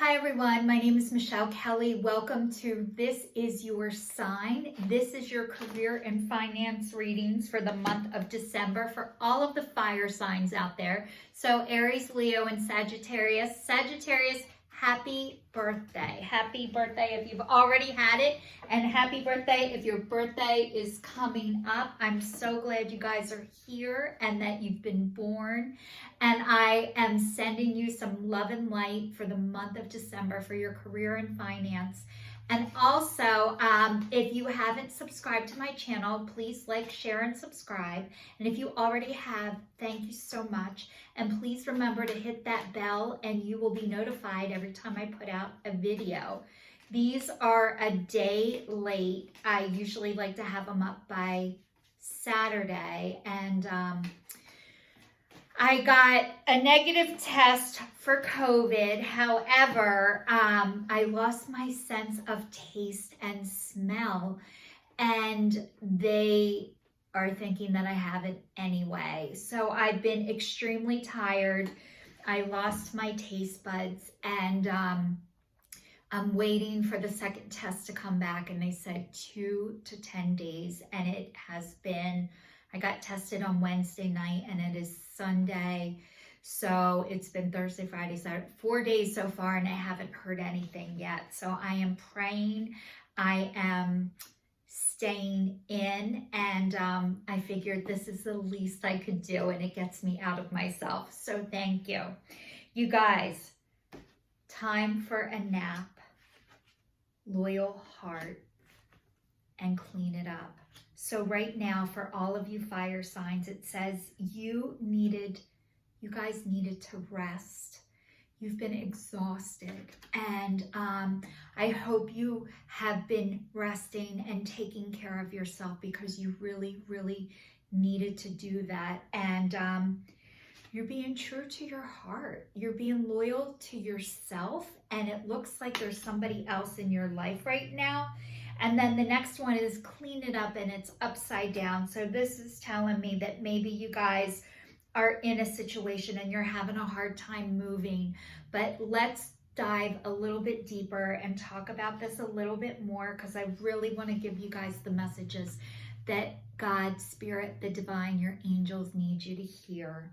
Hi everyone, my name is Michelle Kelly. Welcome to This Is Your Sign. This is your career and finance readings for the month of December for all of the fire signs out there. So Aries, Leo, and Sagittarius. Sagittarius, happy birthday. Happy birthday if you've already had it, and happy birthday if your birthday is coming up. I'm so glad you guys are here and that you've been born. And I am sending you some love and light for the month of December for your career and finance. And also, if you haven't subscribed to my channel, please like, share, and subscribe. And if you already have, thank you so much. And please remember to hit that bell and you will be notified every time I put out a video. These are a day late. I usually like to have them up by Saturday. And I got a negative test for COVID. However, I lost my sense of taste and smell, and they are thinking that I have it anyway. So I've been extremely tired. I lost my taste buds, and I'm waiting for the second test to come back, and they said 2 to 10 days, and it has been, I got tested on Wednesday night and it is Sunday. So it's been Thursday, Friday, Saturday, 4 days so far, and I haven't heard anything yet. So I am praying. I am staying in, and I figured this is the least I could do, and it gets me out of myself. So thank you. You guys, time for a nap, loyal heart, and clean it up. So right now, for all of you fire signs, it says you guys needed to rest. You've been exhausted, and I hope you have been resting and taking care of yourself, because you really, really needed to do that. And you're being true to your heart. You're being loyal to yourself, and it looks like there's somebody else in your life right now. And then the next one is clean it up, and it's upside down. So this is telling me that maybe you guys are in a situation and you're having a hard time moving. But let's dive a little bit deeper and talk about this a little bit more, because I really want to give you guys the messages that God, Spirit, the divine, your angels need you to hear.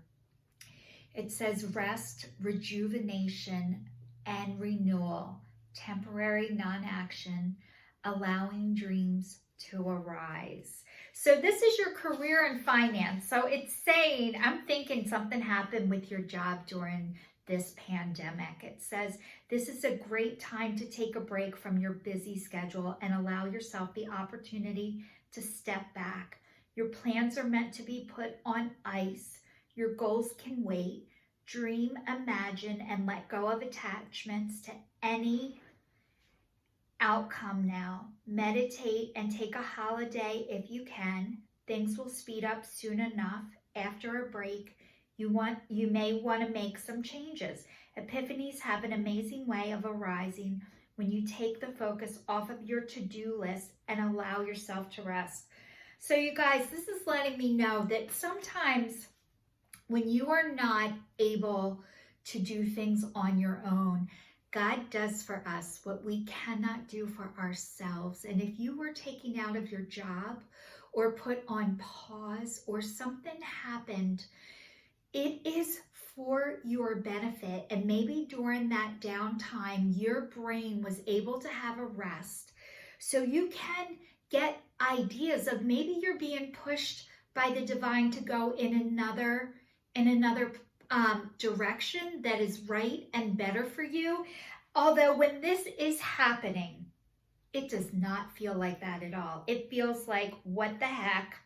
It says rest, rejuvenation, and renewal, temporary non-action, allowing dreams to arise. So this is your career and finance. So it's saying, I'm thinking something happened with your job during this pandemic. It says this is a great time to take a break from your busy schedule and allow yourself the opportunity to step back. Your plans are meant to be put on ice. Your goals can wait. Dream, imagine, and let go of attachments to any outcome now. Meditate and take a holiday if you can. Things will speed up soon enough. After a break, you may want to make some changes. Epiphanies have an amazing way of arising when you take the focus off of your to-do list and allow yourself to rest. So you guys, this is letting me know that sometimes when you are not able to do things on your own, God does for us what we cannot do for ourselves. And if you were taken out of your job or put on pause or something happened, it is for your benefit. And maybe during that downtime, your brain was able to have a rest. So you can get ideas of maybe you're being pushed by the divine to go in another direction that is right and better for you. Although when this is happening, it does not feel like that at all. It feels like, what the heck?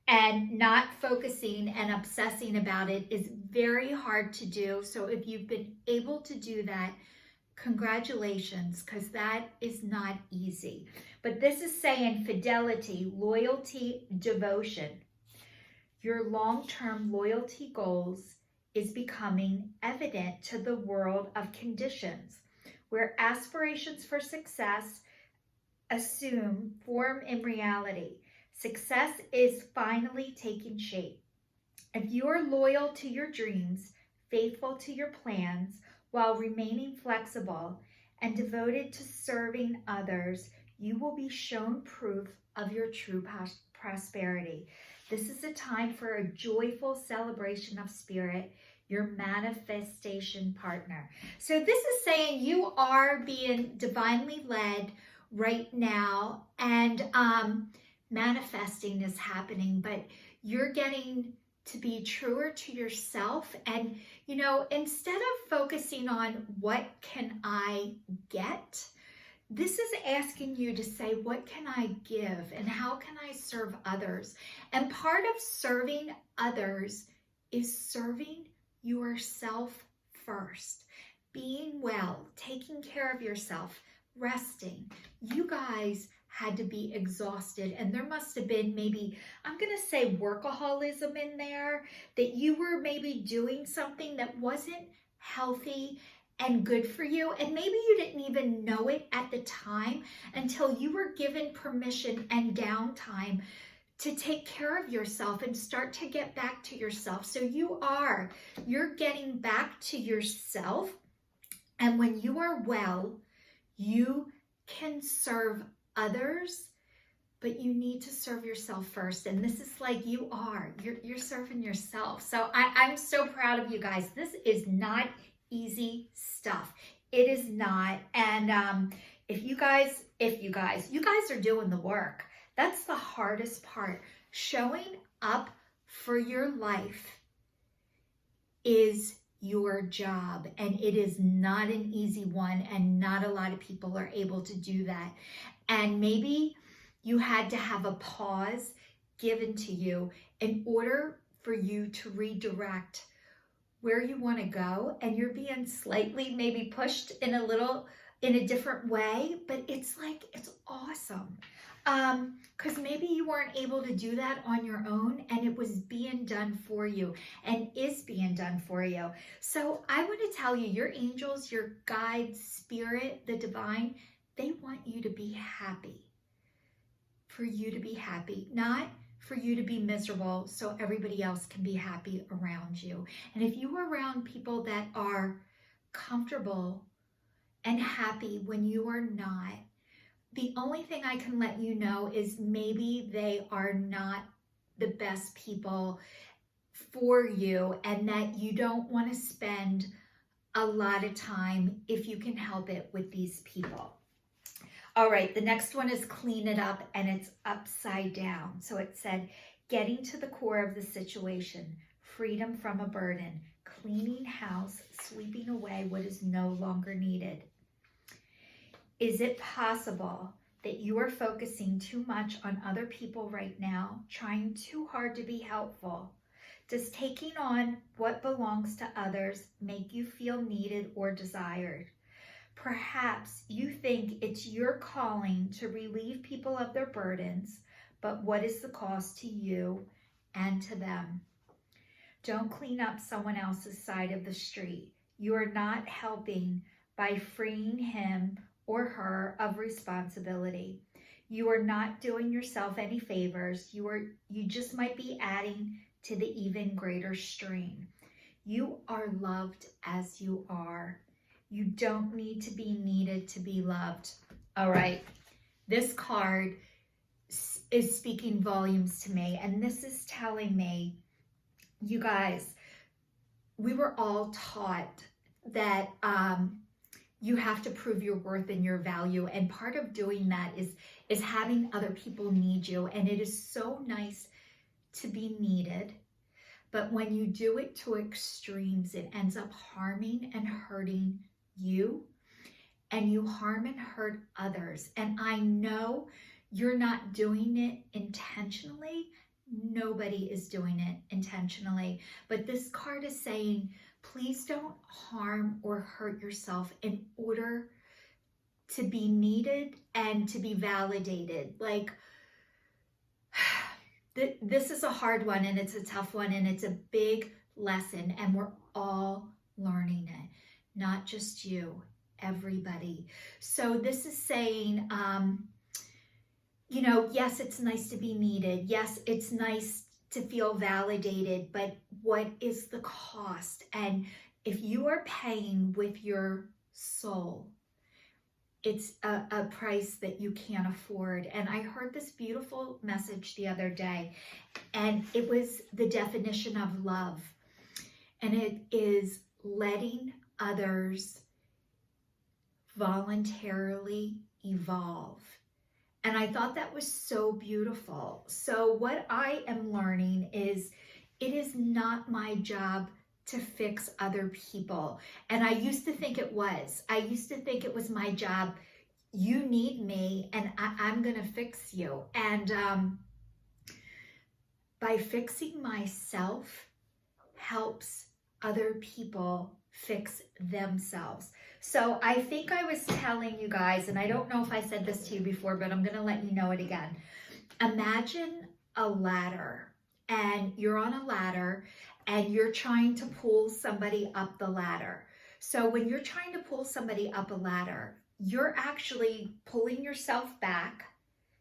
And not focusing and obsessing about it is very hard to do. So if you've been able to do that, congratulations, because that is not easy. But this is saying fidelity, loyalty, devotion. Your long-term loyalty goals is becoming evident to the world of conditions, where aspirations for success assume form in reality. Success is finally taking shape. If you are loyal to your dreams, faithful to your plans, while remaining flexible and devoted to serving others, you will be shown proof of your true prosperity. This is a time for a joyful celebration of spirit, your manifestation partner. So this is saying you are being divinely led right now, and manifesting is happening, but you're getting to be truer to yourself. And, instead of focusing on what can I get, this is asking you to say, what can I give and how can I serve others? And part of serving others is serving yourself first. Being well, taking care of yourself, resting. You guys had to be exhausted, and there must have been maybe, I'm going to say workaholism in there, that you were maybe doing something that wasn't healthy and good for you, and maybe you didn't even know it at the time until you were given permission and downtime to take care of yourself and start to get back to yourself. So you're getting back to yourself, and when you are well, you can serve others, but you need to serve yourself first. And this is like you're serving yourself. So I'm so proud of you guys. This is not easy stuff. It is not. And you guys are doing the work. That's the hardest part. Showing up for your life is your job, and it is not an easy one, and not a lot of people are able to do that. And maybe you had to have a pause given to you in order for you to redirect where you want to go, and you're being slightly maybe pushed in a different way, but it's awesome. Because maybe you weren't able to do that on your own, and it was being done for you and is being done for you. So I want to tell you, your angels, your guides, spirit, the divine, they want you to be happy. For you to be happy, not for you to be miserable so everybody else can be happy around you. And if you are around people that are comfortable and happy when you are not, the only thing I can let you know is maybe they are not the best people for you, and that you don't want to spend a lot of time, if you can help it, with these people. All right, the next one is clean it up, and it's upside down. So it said, getting to the core of the situation, freedom from a burden, cleaning house, sweeping away what is no longer needed. Is it possible that you are focusing too much on other people right now, trying too hard to be helpful? Does taking on what belongs to others make you feel needed or desired? Perhaps you think it's your calling to relieve people of their burdens, but what is the cost to you and to them? Don't clean up someone else's side of the street. You are not helping by freeing him or her of responsibility. You are not doing yourself any favors. You just might be adding to the even greater strain. You are loved as you are. You don't need to be needed to be loved. All right, this card is speaking volumes to me, and this is telling me, you guys, we were all taught that you have to prove your worth and your value, and part of doing that is having other people need you. And it is so nice to be needed, but when you do it to extremes, it ends up harming and hurting you, and you harm and hurt others. And I know you're not doing it intentionally. Nobody is doing it intentionally, but this card is saying, please don't harm or hurt yourself in order to be needed and to be validated. Like, this is a hard one, and it's a tough one, and it's a big lesson, and we're all learning it, not just you, everybody. So this is saying, yes, it's nice to be needed. Yes, it's nice to feel validated, but what is the cost? And if you are paying with your soul, it's a price that you can't afford. And I heard this beautiful message the other day, and it was the definition of love. And it is letting others voluntarily evolve. And I thought that was so beautiful. So what I am learning is it is not my job to fix other people. And I used to think it was. I used to think it was my job. You need me and I'm going to fix you. And by fixing myself helps other people fix themselves. So I think I was telling you guys, and I don't know if I said this to you before, but I'm going to let you know it again. Imagine a ladder, and you're on a ladder and you're trying to pull somebody up the ladder. So when you're trying to pull somebody up a ladder, you're actually pulling yourself back,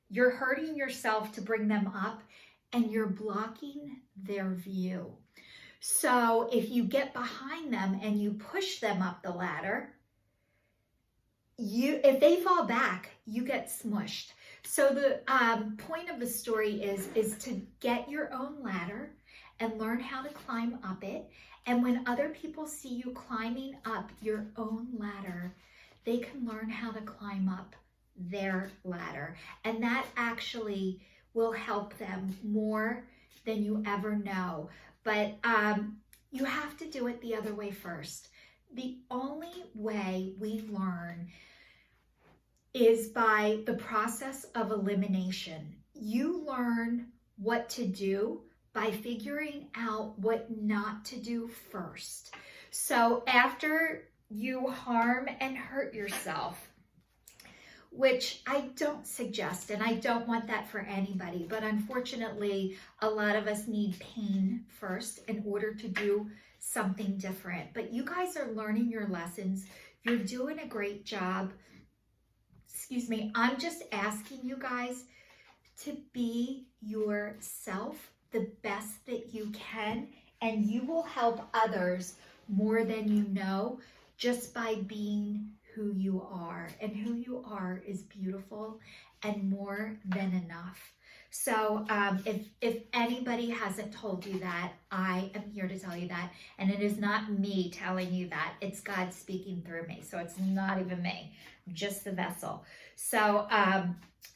you're hurting yourself to bring them up, and you're blocking their view. So if you get behind them and you push them up the ladder, if they fall back, you get smushed. So the point of the story is to get your own ladder and learn how to climb up it. And when other people see you climbing up your own ladder, they can learn how to climb up their ladder. And that actually will help them more than you ever know. But you have to do it the other way first. The only way we learn is by the process of elimination. You learn what to do by figuring out what not to do first. So after you harm and hurt yourself, which I don't suggest, and I don't want that for anybody, but unfortunately, a lot of us need pain first in order to do something different. But you guys are learning your lessons. You're doing a great job. Excuse me, I'm just asking you guys to be yourself the best that you can, and you will help others more than you know just by being who you are. And who you are is beautiful and more than enough. So if anybody hasn't told you that, I am here to tell you that. And it is not me telling you that. It's God speaking through me. So it's not even me, I'm just the vessel. So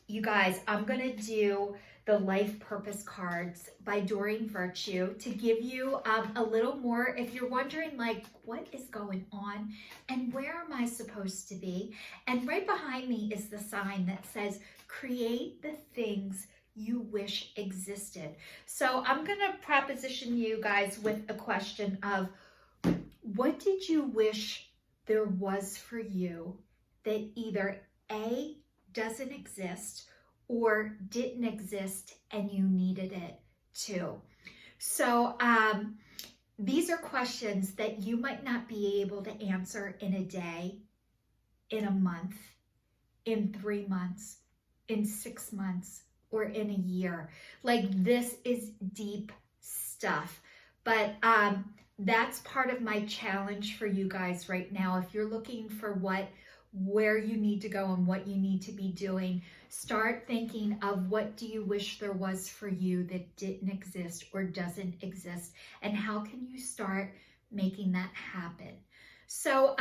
you guys, I'm going to do the life purpose cards by Doreen Virtue to give you a little more. If you're wondering, like, what is going on and where am I supposed to be? And right behind me is the sign that says, create the things you wish existed. So I'm going to proposition you guys with a question of, what did you wish there was for you that either A, doesn't exist, or didn't exist and you needed it to? So these are questions that you might not be able to answer in a day, in a month, in 3 months, in 6 months, or in a year. Like, this is deep stuff. But that's part of my challenge for you guys right now. If you're looking for where you need to go and what you need to be doing, start thinking of what do you wish there was for you that didn't exist or doesn't exist, and how can you start making that happen? So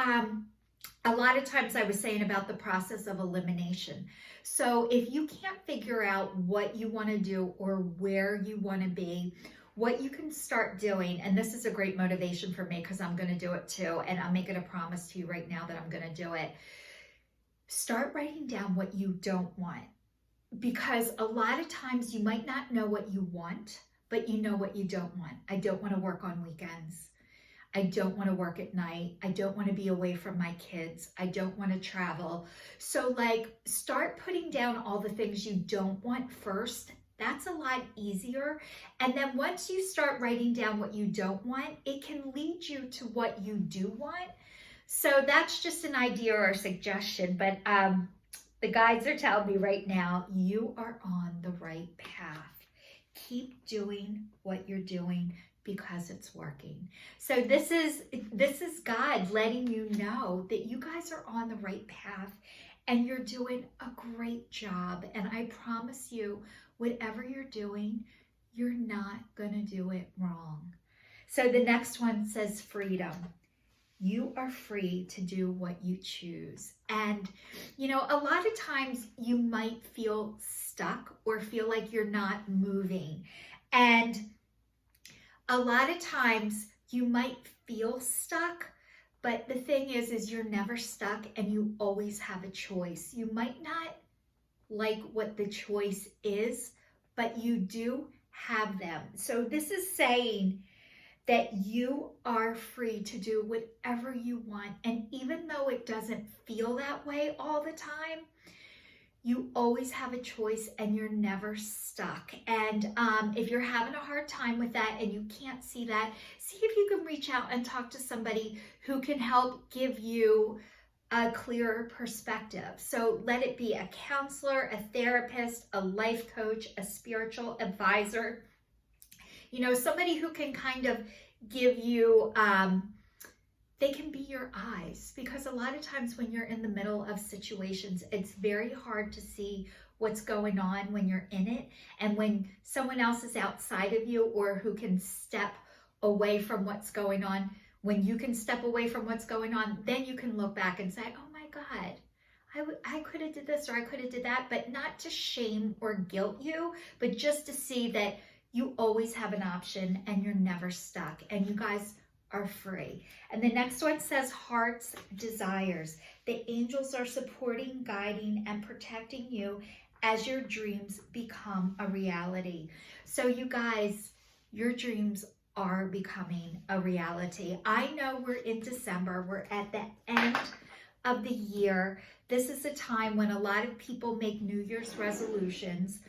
a lot of times I was saying about the process of elimination. So if you can't figure out what you want to do or where you want to be, what you can start doing, and this is a great motivation for me because I'm going to do it too, and I'm making a promise to you right now that I'm going to do it. Start writing down what you don't want, because a lot of times you might not know what you want, but you know what you don't want. I don't want to work on weekends. I don't want to work at night. I don't want to be away from my kids. I don't want to travel. So like, start putting down all the things you don't want first. That's a lot easier. And then once you start writing down what you don't want, it can lead you to what you do want. So that's just an idea or a suggestion. But the guides are telling me right now, you are on the right path. Keep doing what you're doing. because it's working. So this is God letting you know that you guys are on the right path and you're doing a great job. And I promise you, whatever you're doing, you're not going to do it wrong. So the next one says freedom. You are free to do what you choose. And, you know, a lot of times you might feel stuck or feel like you're not moving. And a lot of times you might feel stuck, but the thing is you're never stuck and you always have a choice. You might not like what the choice is, but you do have them. So this is saying that you are free to do whatever you want. And even though it doesn't feel that way all the time, you always have a choice and you're never stuck. And if you're having a hard time with that and you can't see that, see if you can reach out and talk to somebody who can help give you a clearer perspective. So let it be a counselor, a therapist, a life coach, a spiritual advisor, you know, somebody who can kind of give you, they can be your eyes, because a lot of times when you're in the middle of situations, it's very hard to see what's going on when you're in it. And when someone else is outside of you or who can step away from what's going on, when you can step away from what's going on, then you can look back and say, oh my God, I could have did this or I could have did that, but not to shame or guilt you, but just to see that you always have an option and you're never stuck and you guys are free. And the next one says heart's desires. The angels are supporting, guiding, and protecting you as your dreams become a reality. So you guys, your dreams are becoming a reality. I know we're in December. We're at the end of the year. This is a time when a lot of people make New Year's resolutions.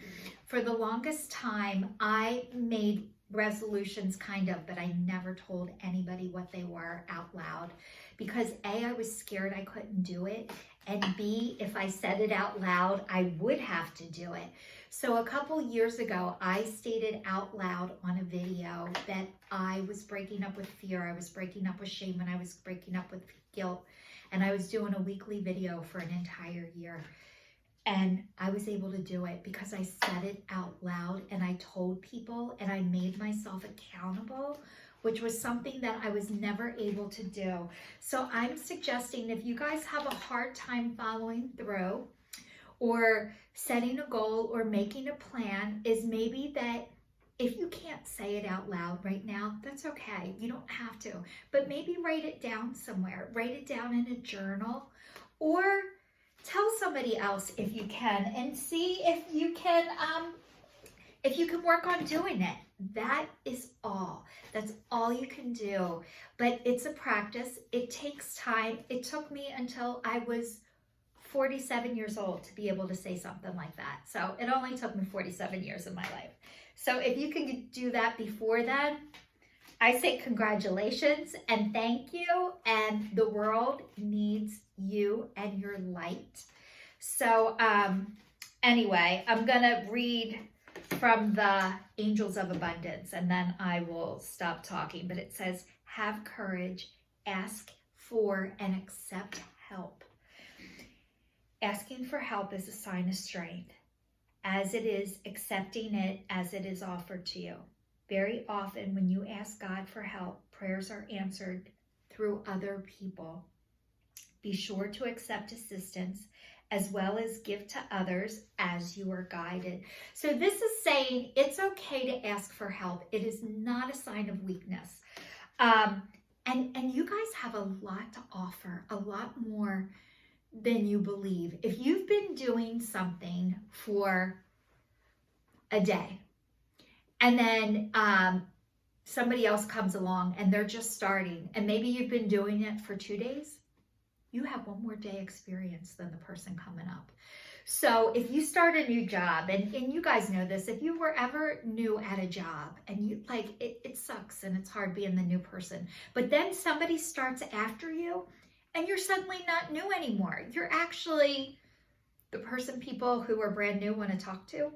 For the longest time, I made resolutions kind of, but I never told anybody what they were out loud because A, I was scared I couldn't do it, and B, if I said it out loud, I would have to do it. So a couple years ago, I stated out loud on a video that I was breaking up with fear, I was breaking up with shame, and I was breaking up with guilt, and I was doing a weekly video for an entire year. And I was able to do it because I said it out loud and I told people and I made myself accountable, which was something that I was never able to do. So I'm suggesting if you guys have a hard time following through or setting a goal or making a plan, is maybe that if you can't say it out loud right now, that's okay. You don't have to, but maybe write it down somewhere. Write it down in a journal or tell somebody else if you can, and see if you can work on doing it. That is all. That's all you can do. But it's a practice. It takes time. It took me until I was 47 years old to be able to say something like that. So it only took me 47 years of my life. So if you can do that before then, I say congratulations and thank you, and the world needs you and your light. So anyway, I'm going to read from the Angels of Abundance and then I will stop talking. But it says, have courage, ask for and accept help. Asking for help is a sign of strength, as it is accepting it as it is offered to you. Very often when you ask God for help, prayers are answered through other people. Be sure to accept assistance as well as give to others as you are guided. So this is saying it's okay to ask for help. It is not a sign of weakness. And you guys have a lot to offer, a lot more than you believe. If you've been doing something for a day, and then somebody else comes along and they're just starting, and maybe you've been doing it for 2 days, you have one more day experience than the person coming up. So if you start a new job, and you guys know this, if you were ever new at a job and you like, it sucks and it's hard being the new person, but then somebody starts after you and you're suddenly not new anymore. You're actually the person people who are brand new want to talk to.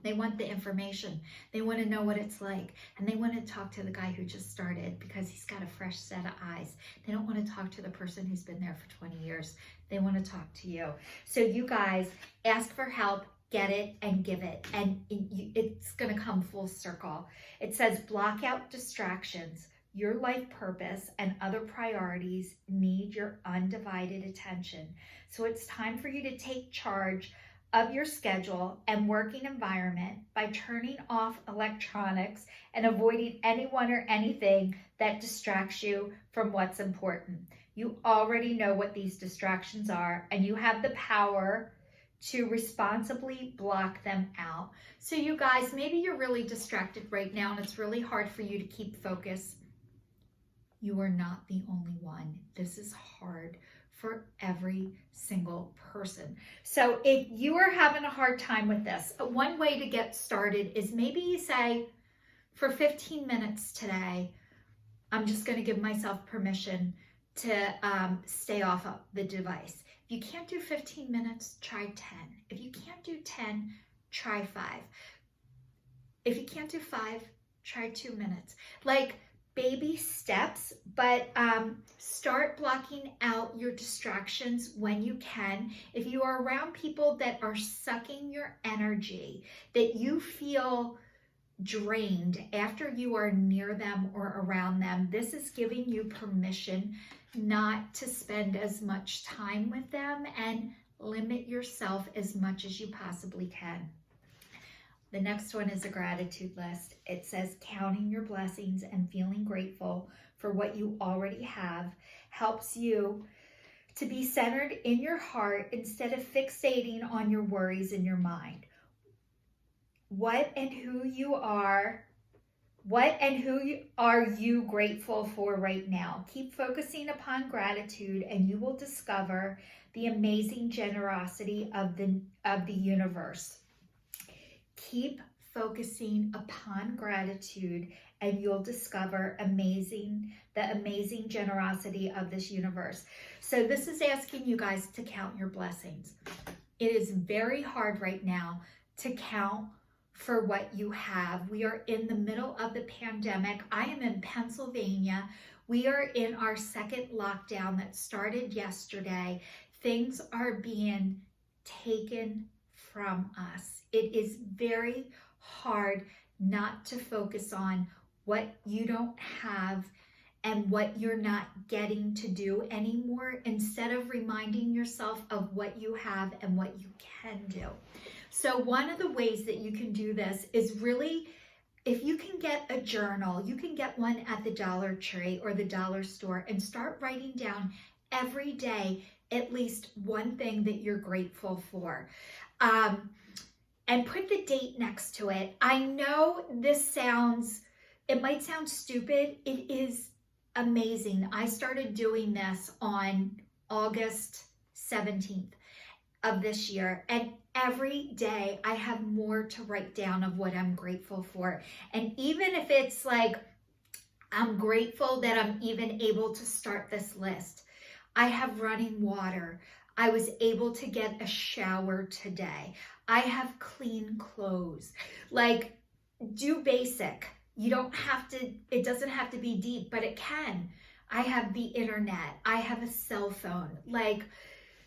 They want the information. They want to know what it's like. And they want to talk to the guy who just started because he's got a fresh set of eyes. They don't want to talk to the person who's been there for 20 years. They want to talk to you. So you guys ask for help, get it, and give it. And it's going to come full circle. It says block out distractions. Your life purpose and other priorities need your undivided attention. So it's time for you to take charge of your schedule and working environment by turning off electronics and avoiding anyone or anything that distracts you from what's important. You already know what these distractions are, and you have the power to responsibly block them out. So you guys, maybe you're really distracted right now and it's really hard for you to keep focus. You are not the only one. This is hard for every single person. So if you are having a hard time with this, one way to get started is maybe you say, for 15 minutes today, I'm just going to give myself permission to stay off of the device. If you can't do 15 minutes, try 10. If you can't do 10, try 5. If you can't do 5, try 2 minutes. Like, baby steps, but start blocking out your distractions when you can. If you are around people that are sucking your energy, that you feel drained after you are near them or around them, this is giving you permission not to spend as much time with them and limit yourself as much as you possibly can. The next one is a gratitude list. It says counting your blessings and feeling grateful for what you already have helps you to be centered in your heart instead of fixating on your worries in your mind. What and who are you grateful for right now? Keep focusing upon gratitude and you will discover the amazing generosity of the universe. Keep focusing upon gratitude and you'll discover the amazing generosity of this universe. So this is asking you guys to count your blessings. It is very hard right now to count for what you have. We are in the middle of the pandemic. I am in Pennsylvania. We are in our second lockdown that started yesterday. Things are being taken from us. It is very hard not to focus on what you don't have and what you're not getting to do anymore, instead of reminding yourself of what you have and what you can do. So one of the ways that you can do this is really, if you can get a journal, you can get one at the Dollar Tree or the dollar store and start writing down every day at least one thing that you're grateful for. And put the date next to it. I know it might sound stupid. It is amazing. I started doing this on August 17th of this year. And every day I have more to write down of what I'm grateful for. And even if it's like, I'm grateful that I'm even able to start this list. I have running water. I was able to get a shower today. I have clean clothes. Like, do basic. It doesn't have to be deep, but it can. I have the internet. I have a cell phone. Like,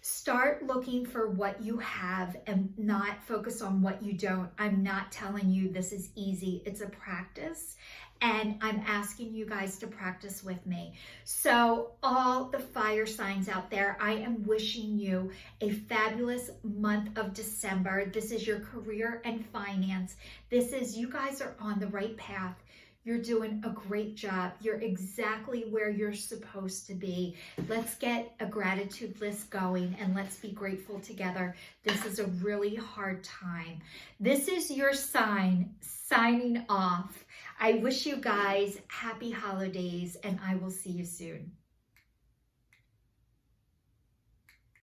start looking for what you have and not focus on what you don't. I'm not telling you this is easy. It's a practice. And I'm asking you guys to practice with me. So all the fire signs out there, I am wishing you a fabulous month of December. This is your career and finance. You guys are on the right path. You're doing a great job. You're exactly where you're supposed to be. Let's get a gratitude list going and let's be grateful together. This is a really hard time. This is your sign, signing off. I wish you guys happy holidays and I will see you soon.